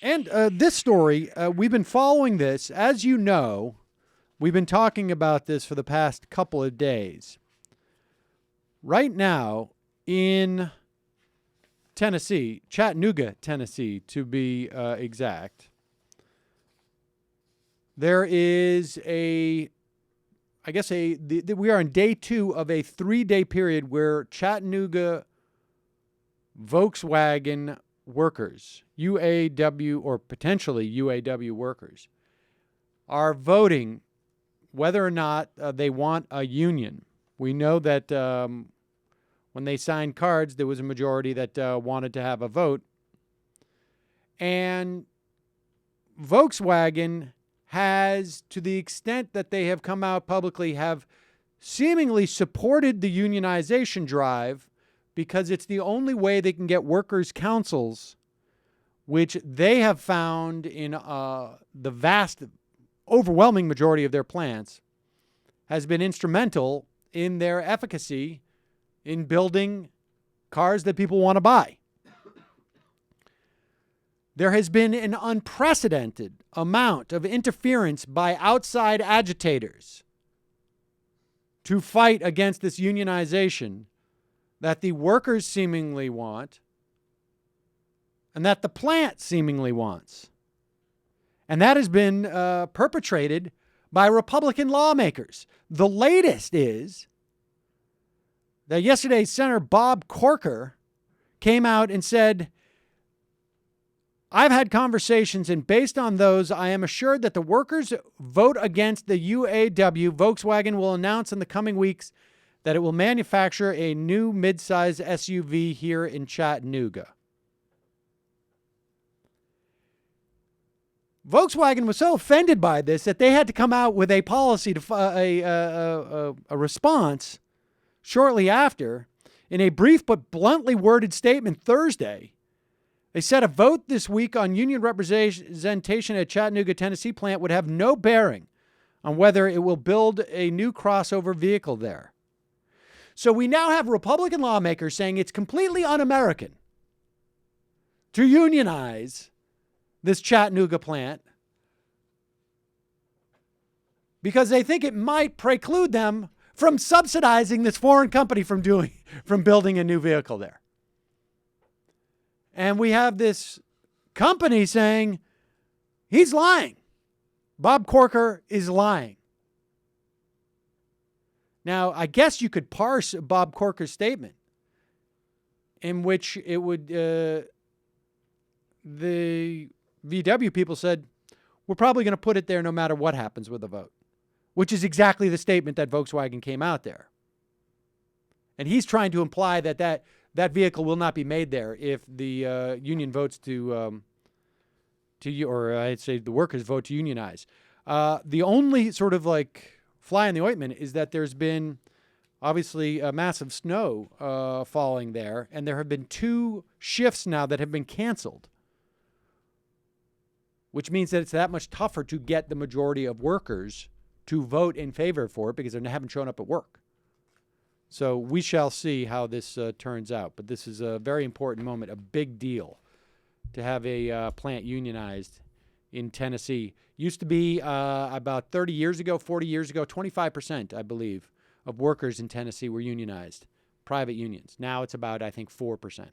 And this story, we've been following this. As you know, we've been talking about this for the past couple of days. Right now in Tennessee, Chattanooga, Tennessee, to be exact, there is we are on day 2 of a 3-day period where Chattanooga Volkswagen workers, UAW or potentially UAW workers, are voting whether or not they want a union. We know that when they signed cards, there was a majority that wanted to have a vote. And Volkswagen has, to the extent that they have come out publicly, have seemingly supported the unionization drive because it's the only way they can get workers' councils, which they have found in the vast, overwhelming majority of their plants, has been instrumental in their efficacy in building cars that people want to buy. There has been an unprecedented amount of interference by outside agitators to fight against this unionization that the workers seemingly want and that the plant seemingly wants. And that has been perpetrated by Republican lawmakers. The latest is that yesterday Senator Bob Corker came out and said, I've had conversations, and based on those, I am assured that the workers vote against the UAW. Volkswagen will announce in the coming weeks that it will manufacture a new midsize SUV here in Chattanooga. Volkswagen was so offended by this that they had to come out with a policy, a response shortly after. In a brief but bluntly worded statement Thursday, they said a vote this week on union representation at Chattanooga, Tennessee plant would have no bearing on whether it will build a new crossover vehicle there. So we now have Republican lawmakers saying it's completely un-American to unionize this Chattanooga plant because they think it might preclude them from subsidizing this foreign company from building a new vehicle there. And we have this company saying he's lying. Bob Corker is lying. Now, I guess you could parse Bob Corker's statement in which it would, the VW people said, we're probably going to put it there no matter what happens with the vote, which is exactly the statement that Volkswagen came out there. And he's trying to imply that vehicle will not be made there if the union votes or I'd say the workers vote to unionize. The only sort of like fly in the ointment is that there's been obviously a massive snow falling there, and there have been 2 shifts now that have been canceled, which means that it's that much tougher to get the majority of workers to vote in favor for it because they haven't shown up at work. So we shall see how this turns out. But this is a very important moment, a big deal to have a plant unionized in Tennessee. Used to be about 30 years ago, 40 years ago, 25%, I believe, of workers in Tennessee were unionized, private unions. Now it's about, I think, 4%.